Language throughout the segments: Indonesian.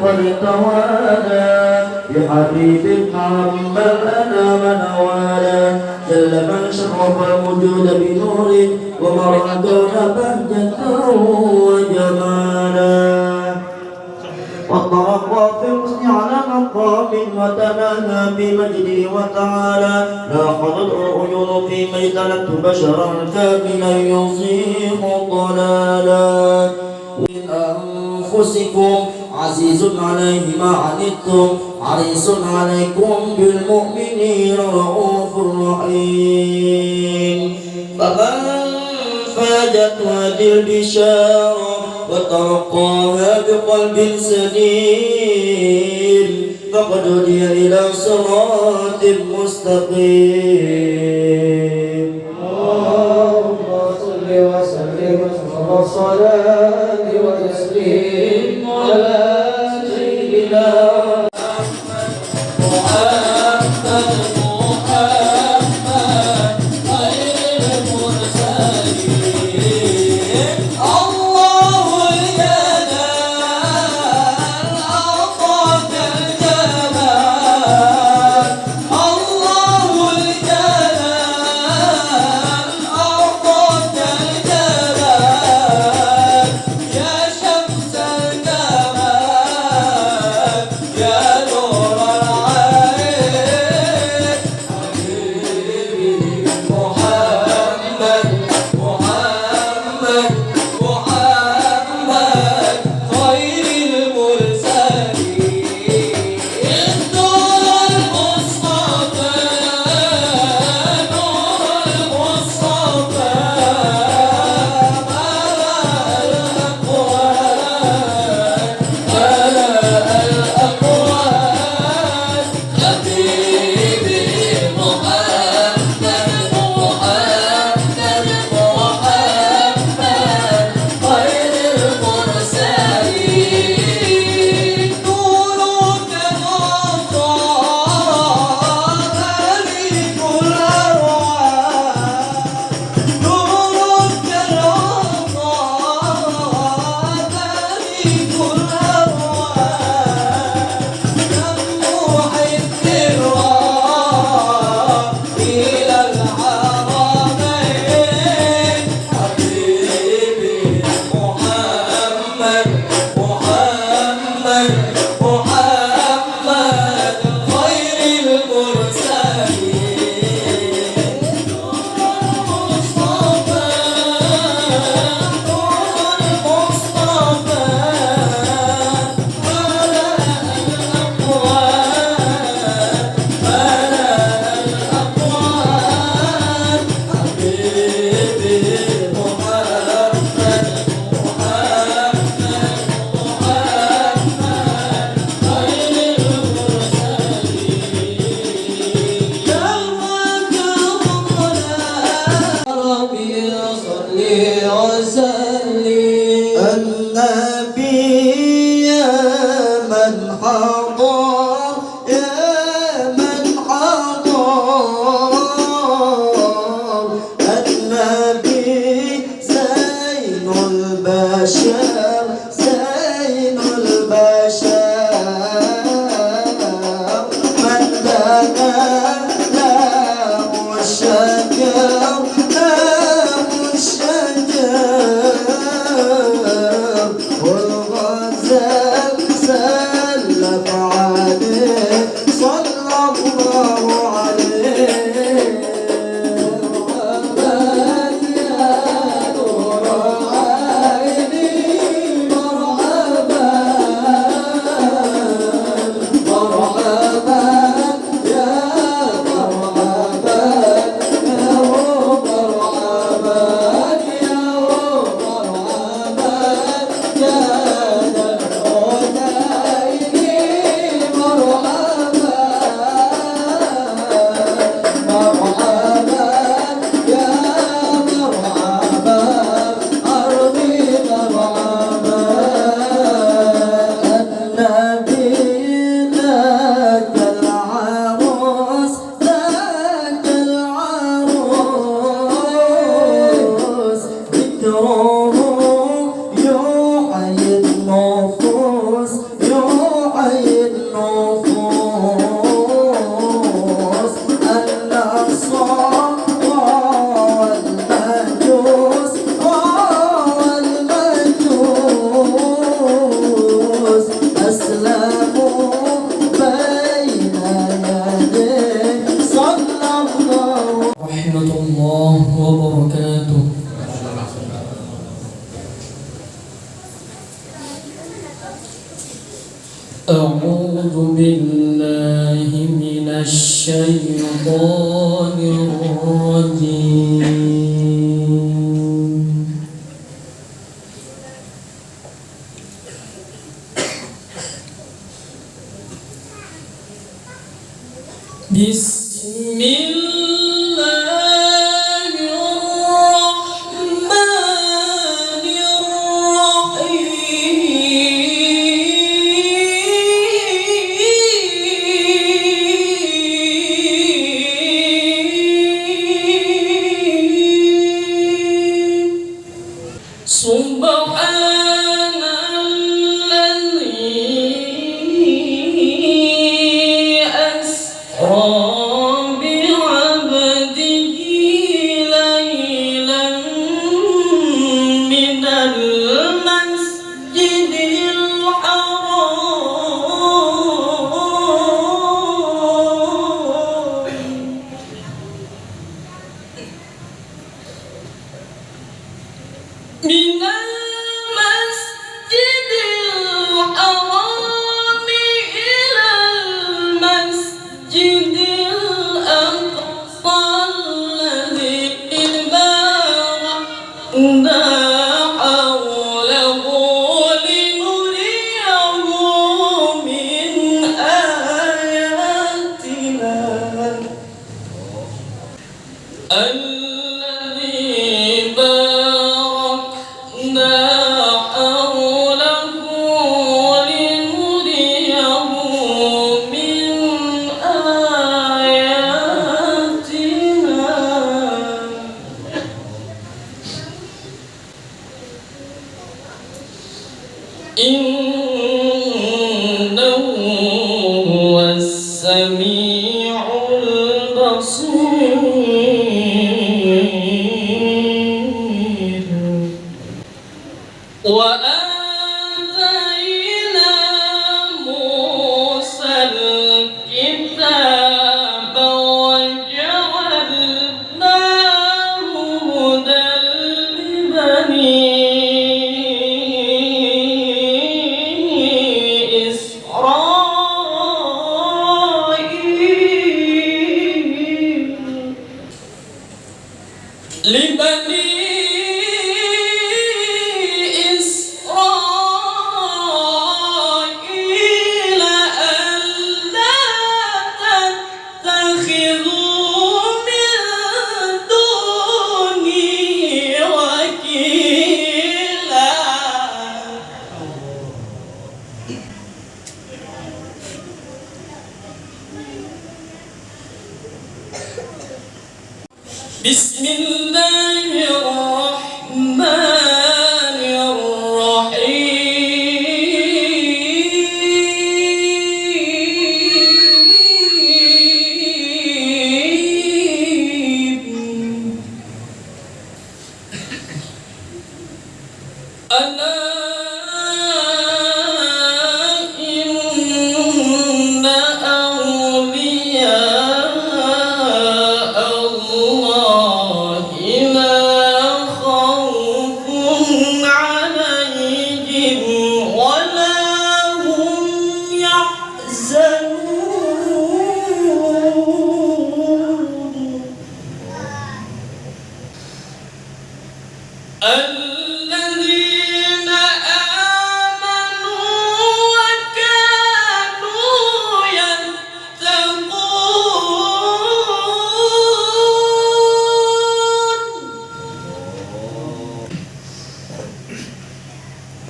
قد توالى بحبيب محمد أنا من والى جل من شرف الوجود بنور ومر كون بهجة وجمالا وترقى في الحسن على مقام وتناهى بمجده وتعالى لا خضر العيون في ميتنت بشرا كاملا يصيح ضلالا من أنفسكم عزيز عليه ما عنتم حريص عليكم بالمؤمنين رؤوف رحيم فمن فاجت هذه البشارة وترقاها بقلب سليم فقد هدي إلى صراط مستقيم اللهم صل وسلم والصلاة والتسليم على سيدنا الشيطان الرجيم. بسم الله الرحمن الرحيم. سبحان الذي أسرى بعبده ليلا من المسجد الحرام إلى المسجد الأقصى الذي باركنا حوله لنريه من آياتنا الذي باركنا حوله لنريه من آياتنا إنه هو السميع البصير. وآتينا موسى الكتاب وجعلناه هدى لبني إسرائيل ألا تتخذوا من دوني وكيلا. بسم الله الرحمن الرحيم. ألا إن أولياء الله لا خوف عليهم ولا هم يحزنون. الذين آمنوا وكانوا يتقون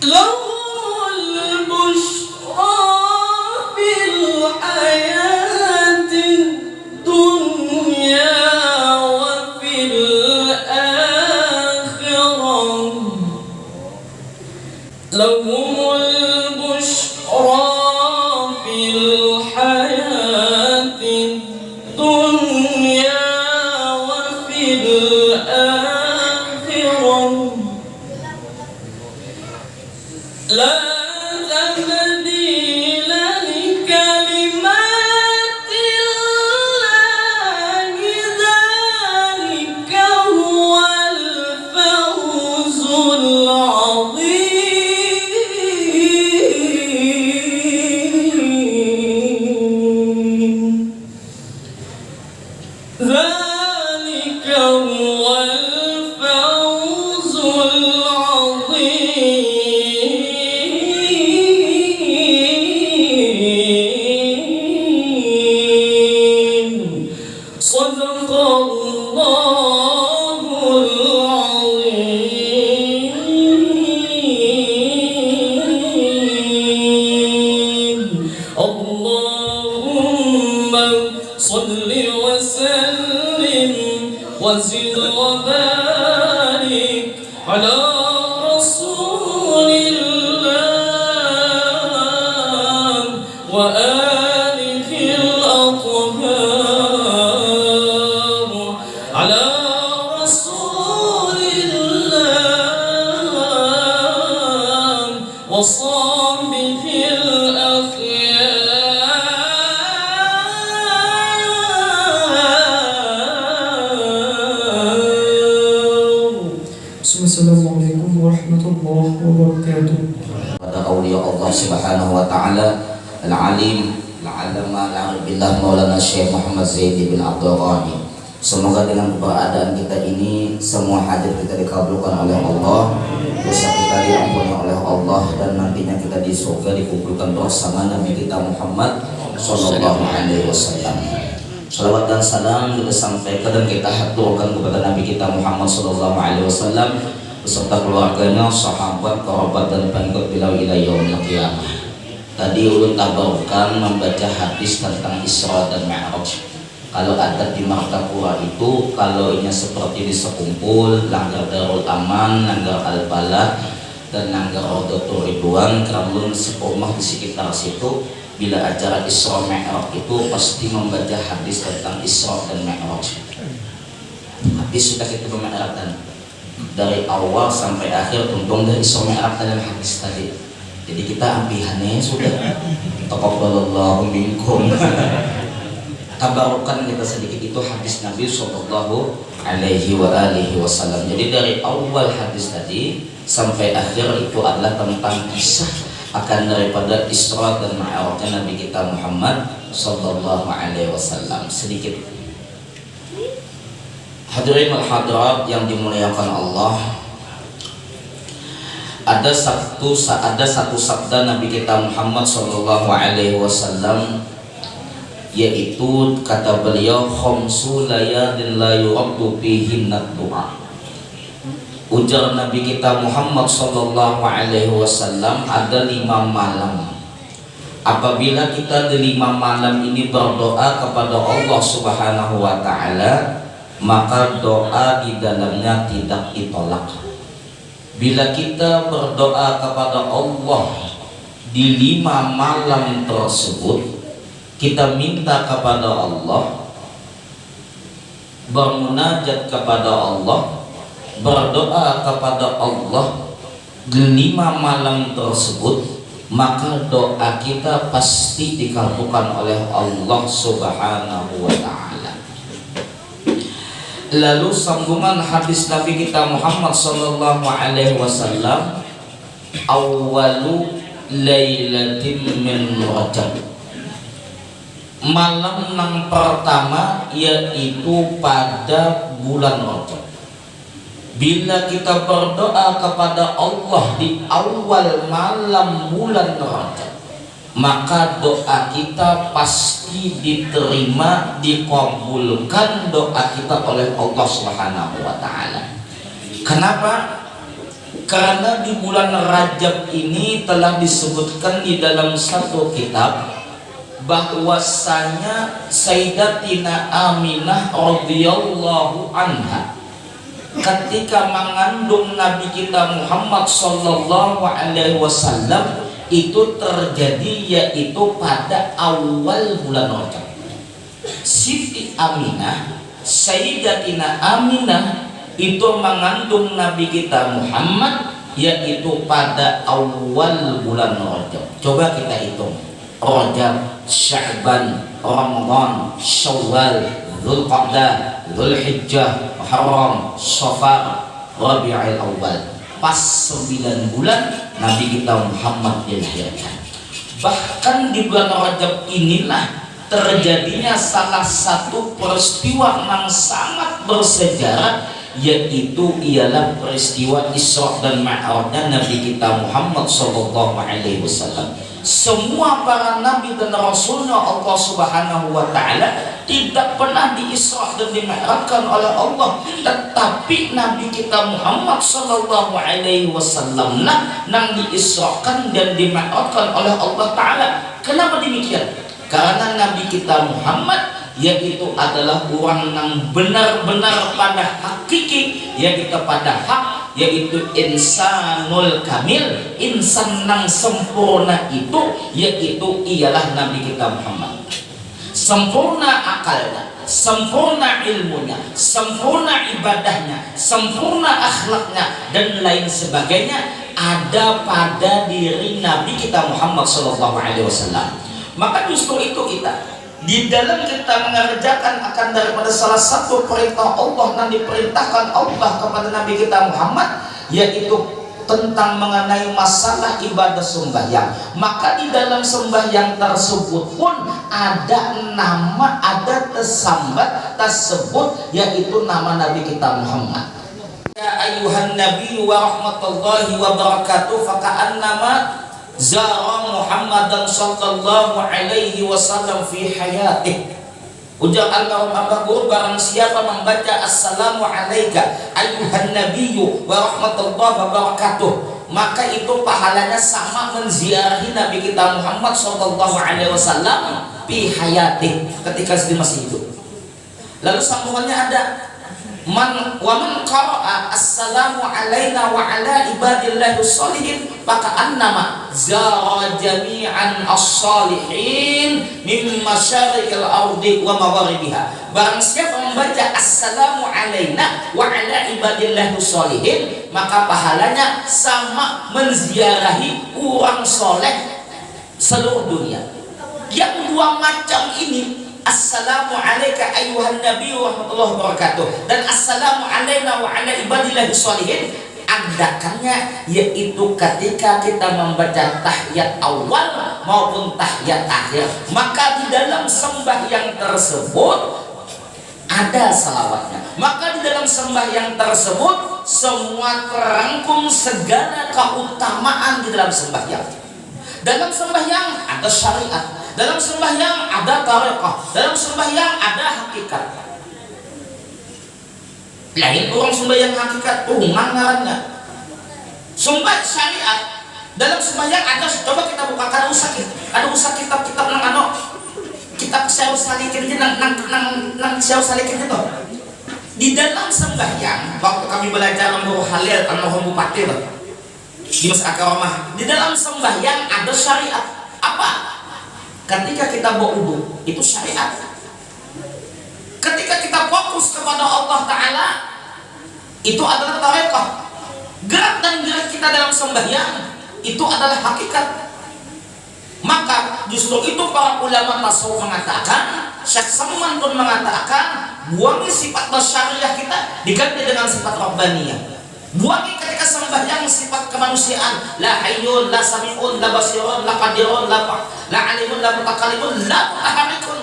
لهم البشرى في الحياة الدنيا وفي الآخرة. لهم البشرى في الحياة الدنيا وفي الآخرة. لا تبديل لكلمات الله ذلك هو الفوز العظيم. ذلك هو الفوز العظيم صدق الله العظيم اللهم صل وسلم وزد وبارك على رسول الله وآله الأطهار على رسول الله وصحبه Assalamualaikum warahmatullahi wabarakatuh. Pada aulia Allah Subhanahu wa taala al-alim al-alama al-billah Maulana Syekh Muhammad Zaid bin Abdul Ghani. Semoga dengan keberadaan kita ini semua hajat kita dikabulkan oleh Allah, dosa kita diampuni oleh Allah, dan nantinya kita di surga dikumpulkan bersama Nabi kita Muhammad sallallahu alaihi wasallam. Salawat dan salam kita sampaikan dan kita haturkan kepada Nabi kita Muhammad sallallahu alaihi wasallam beserta keluarganya, sahabat, kerabat, dan pengikut beliau ila yaumil qiyamah. Tadi ulun tabarkan membaca hadis tentang Isra dan Mi'raj. Kalau ada di Martapura itu, kalau ini seperti di Sekumpul, Langgar Darul Aman, Langgar Al-Balah, dan Langgar Rodotur Ridwan, kalau seumah di sekitar situ, bila acara Isra Mi'raj itu pasti membaca hadis tentang Isra dan Mi'raj. Hadis sudah kita pemerataan dari awal sampai akhir, tuntung dari Isra Mi'raj dalam hadis tadi. Jadi kita ambihannya sudah taqabbalallahu minkum. Tabarukan kita sedikit itu hadis Nabi sallallahu alaihi wa alihi wasallam. Jadi dari awal hadis tadi sampai akhir itu adalah tentang kisah akan daripada Isra dan Mi'rajnya Nabi kita Muhammad sallallahu alaihi wasallam. Sedikit hadirin wal hadirat yang dimuliakan Allah, ada satu sabda Nabi kita Muhammad sallallahu alaihi wasallam, yaitu kata beliau, khamsu layalin la yuraddu fihinna du'a. Ujar Nabi kita Muhammad sallallahu alaihi wasallam, ada 5 malam. Apabila kita di 5 malam ini berdoa kepada Allah Subhanahu wa taala, maka doa di dalamnya tidak ditolak. Bila kita berdoa kepada Allah di 5 malam tersebut, kita minta kepada Allah, bermunajat kepada Allah, berdoa kepada Allah di 5 malam tersebut, maka doa kita pasti dikabulkan oleh Allah Subhanahu wa ta'ala. Lalu sambungan hadis Nabi kita Muhammad sallallahu alaihi wasallam, awwalu lailatin min Rajab, malam yang pertama yaitu pada bulan Rajab. Bila kita berdoa kepada Allah di awal malam bulan Rajab, maka doa kita pasti diterima, dikabulkan doa kita oleh Allah Subhanahu wa taala. Kenapa? Karena di bulan Rajab ini telah disebutkan di dalam satu kitab bahwasanya Sayyidatina Aminah radhiyallahu anha ketika mengandung Nabi kita Muhammad sallallahu alaihi wasallam itu terjadi yaitu pada awal bulan Rajab. Siti Aminah, Sayyidatina Aminah itu mengandung Nabi kita Muhammad yaitu pada awal bulan Rajab. Coba kita hitung: Rajab, Sya'ban, Ramadan, Syawal, Dzulqa'dah, Dzulhijjah, Muharram, Safar, Rabiul Awal. Pas 9 bulan Nabi kita Muhammad dilahirkan. Bahkan di bulan Rajab inilah terjadinya salah satu peristiwa yang sangat bersejarah, yaitu ialah peristiwa Isra dan Mi'rajnya Nabi kita Muhammad SAW. Semua para nabi dan rasulnya Allah Subhanahu wa taala tidak pernah di-Isra dan di-Mi'rajkan oleh Allah, tetapi Nabi kita Muhammad SAW nang di-Israkan dan di-Mi'rajkan oleh Allah taala. Kenapa demikian? Karena Nabi kita Muhammad yaitu adalah orang yang benar-benar pada hakiki, yaitu pada hak, yaitu insanul kamil, insan yang sempurna itu, yaitu ialah Nabi kita Muhammad. Sempurna akalnya, sempurna ilmunya, sempurna ibadahnya, sempurna akhlaknya, dan lain sebagainya ada pada diri Nabi kita Muhammad SAW. Maka justru itu kita di dalam kita mengerjakan akan daripada salah satu perintah Allah yang diperintahkan Allah kepada Nabi kita Muhammad, yaitu tentang mengenai masalah ibadah sembahyang. Maka di dalam sembahyang tersebut pun ada nama, ada tersambat tersebut, yaitu nama Nabi kita Muhammad. Ya ayuhan nabi wa rahmatullahi wa barakatuh, faka'annama zara Muhammadan sallallahu alaihi wasallam fi hayatih. Ujar Allahumma guru, barang siapa membaca assalamu alaika ayuhan nabiyyu wa rahmatullahi wa barakatuh, maka itu pahalanya sama menziarahi Nabi kita Muhammad sallallahu alaihi wasallam fi hayatih, ketika dia masih hidup. Lalu sambungannya ada man qara'a assalamu alaina wa ala ibadillahi sholihin faka'annama zara jami'an as-sholihin min masyariqil ardi wa magharibiha. Barang siapa membaca assalamu alaina wa ala ibadillahi sholihin, maka pahalanya sama menziarahi orang soleh seluruh dunia. Yang dua macam ini, assalamu alaika ayuhan nabi wa rahmatullahi wabarakatuh, dan assalamu alaina wa ala ibadillahi sholihin, adakannya yaitu ketika kita membaca tahiyat awal maupun tahiyat akhir. Maka di dalam sembahyang tersebut ada salawatnya. Maka di dalam sembahyang tersebut semua terangkum segala keutamaan di dalam sembahyang. Dalam sembahyang ada syariat, dalam sembahyang ada tarekah, dalam sembahyang ada hakikat. Lain orang sembahyang hakikat, ngarannya sumpah syariat. Dalam sembahyang ada, coba kita buka, ada usah kitab-kitab nang kitab saya salikin nang saya salikin itu. Di dalam sembahyang, waktu kami belajar Mbah Halil Mbah Bupati di Masjid Akaramah, di dalam sembahyang ada syariat. Apa? Ketika kita berwudu itu syariat. Ketika kita fokus kepada Allah Ta'ala itu adalah tarekah. Gerak dan gerak kita dalam sembahyang itu adalah hakikat. Maka justru itu para ulama tasawuf mengatakan, Syekh Salman pun mengatakan, buangi sifat basyariah kita diganti dengan sifat rabbaniyah. Buangi ketika sembahyang sifat kemanusiaan, la hayyun, la sami'un, la basirun, la qadirun, la alimun, la mutakalimun, la mutaharrikun.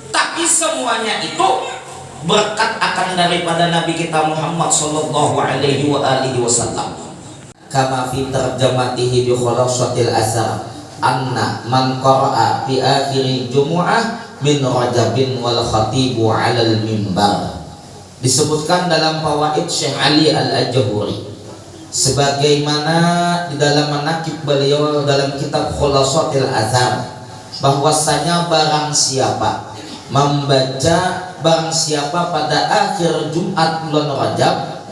Tapi semuanya itu berkat akan daripada Nabi kita Muhammad sallallahu alaihi wa alihi wasallam. Kama fi tarjamatihi bi khulasatil asar anna man qara'a fi akhir jumu'ah min rajabin wal khatibu 'alal mimbar. Disebutkan dalam fawaid Syekh Ali Al-Ajhuri, sebagaimana di dalam manaqib beliau dalam kitab Khulasatil Azhar, bahwasanya barang siapa pada akhir Jumat bulan Rajab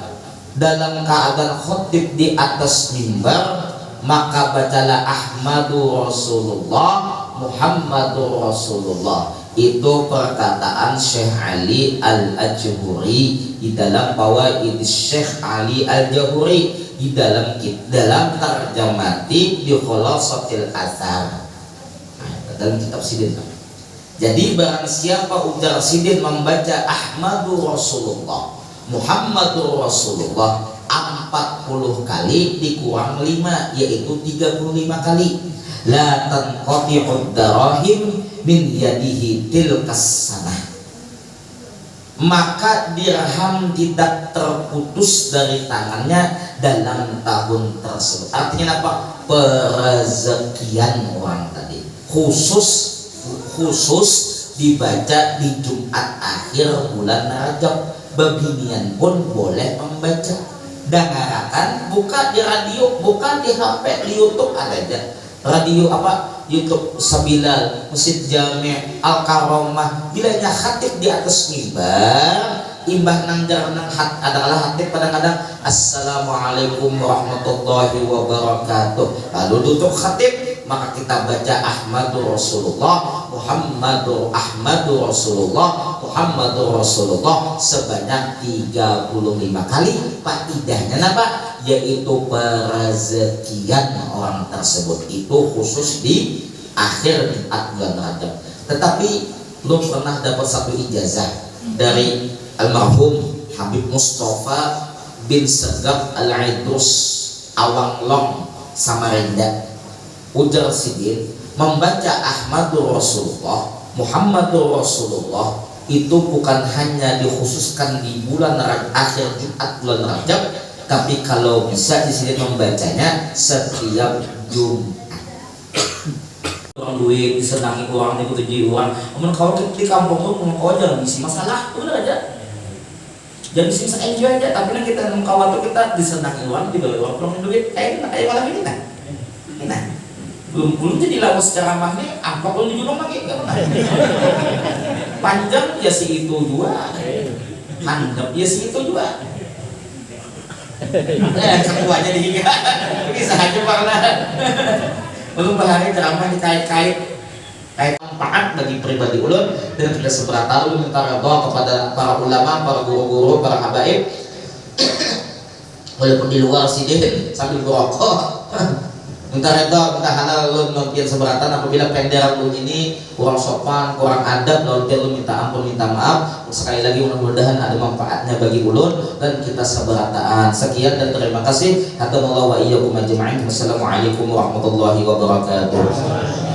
dalam keadaan khotib di atas mimbar, maka bacalah Ahmadu Rasulullah, Muhammadu Rasulullah. Itu perkataan Syekh Ali Al-Ajhuri di dalam fawaid Syekh Ali Al-Ajhuri di dalam tarjamati di Khulasatil Azhar, dalam kitab sidin. Jadi barang siapa ujar sidin membaca Ahmadu Rasulullah, Muhammadu Rasulullah 40 kali dikurang 5, yaitu 35 kali. la tanqati'ud darahim min yadihi tilkas sanah, maka dirham tidak terputus dari tangannya dalam tahun tersebut. Artinya apa? Perezekian orang tadi khusus dibaca di Jumat akhir bulan Rajab. Beginian pun boleh membaca. Dengarkan, buka di radio, buka di HP, di YouTube ada aja. Radio apa? YouTube Sabilal, Masjid Jami', Al-Karomah. Bilanya khatib di atas mimbar, imbah nangjar nang adalah khatib kadang-kadang Assalamualaikum warahmatullahi wabarakatuh. Lalu duduk khatib, maka kita baca Ahmadur Rasulullah, Ahmadur Rasulullah, Muhammadur Rasulullah sebanyak 35 kali. Faedahnya apa? Yaitu perezekian orang tersebut itu khusus di akhir bulan Rajab. Tetapi belum pernah dapat satu ijazah dari almarhum Habib Mustafa bin Segaf Al-Idrus Awanglong Samarinda. Ujar Sidin, membaca Ahmadur Rasulullah, Muhammadur Rasulullah itu bukan hanya dikhususkan di bulan akhir Jumat bulan Rajab, tapi kalau bisa di sini membacanya setiap Jumat. Orang duit disenangi orang itu tujuh orang. Namun kalau di kampung tuh mau jangan isi masalah, udah aja. Jangan isi masalah, enjoy aja. Tapi nanti kita kawan tuh kita disenangi orang, dibeli orang pulang duit kayak malam ini nah. Nah, belum jadi lagu secara mahnya apa kalau di gunung lagi nggak pernah. Panjang ya si itu juga, handap ya si itu juga. Ketuanya di bisa aja pernah. Belum bahari ceramah dikait-kait manfaat bagi pribadi ulun dan kita seberata ulun minta redha kepada para ulama, para guru-guru, para habaib. Walaupun di luar sini sambil berokok. Minta redha, minta halal ulun mungkin seberatan apabila pendera ulun ini kurang sopan, kurang adab, lalu ulun minta ampun, minta maaf. Sekali lagi mudah-mudahan ada manfaatnya bagi ulun dan kita seberataan. Sekian dan terima kasih. Hadanallahu wa iyyakum ajma'in. Wassalamualaikum warahmatullahi wabarakatuh.